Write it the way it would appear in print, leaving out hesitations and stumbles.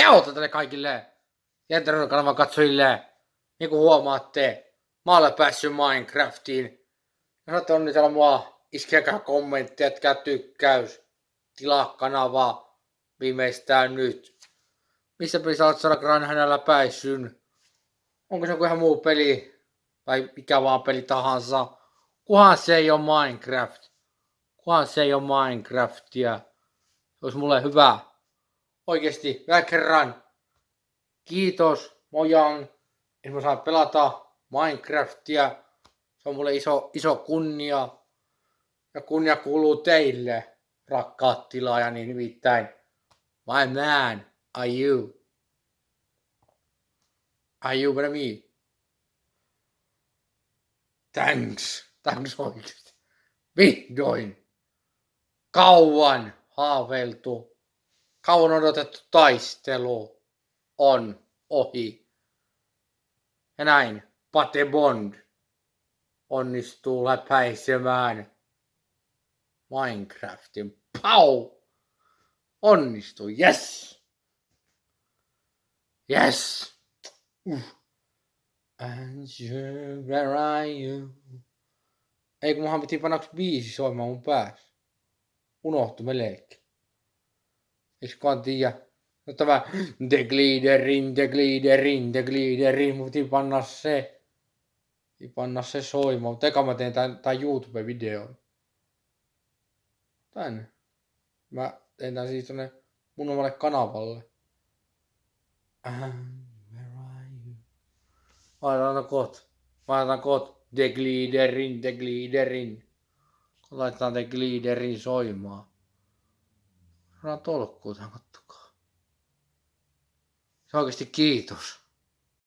Heota tälle kaikille Jenteron-kanavan katsojille. Niin kuin huomaatte, mä olen päässyt Minecraftiin. Ja saatte onnitella mua, iskeekää kommenttia, jätkää tykkäys. Tilaa kanavaa viimeistään nyt. Missä pelissä olet saada hänellä pääsyn? Onko se joku ihan muu peli? Tai mikä vaan peli tahansa? Kunhan se ei ole Minecraft. Kunhan se ei ole Minecraftia. Se olisi mulle hyvä. Oikeesti, vielä kerran. Kiitos, Mojang, että mä saan pelata Minecraftia. Se on mulle iso kunnia. Ja kunnia kuuluu teille, rakkaat tilaajani, nimittäin. My man, are you? Are you with me? Thanks oikeesti. Vihdoin. Kauan haaveiltu, kauan odotettu taistelu on ohi. Ja näin Pate Bond onnistuu läpäisemään Minecraftin. Pau! Onnistui, yes! Yes! And you, where are you? Ei kun munhan piti panna biisi soimaan mun päässä. Unohtu melkein. Eiks kukaan tiedä? No tämä The Gliderin. Mun piti panna se. Soimaan. Mutta eka mä teen tän YouTube-videon. Tän. Mä teen tän siis tonne mun omalle kanavalle. Where are you? Laitetaan koot The Gliderin. Laitetaan The Gliderin soimaan. Saadaan tolkkuu tähän, kattokaa. Se oikeesti kiitos.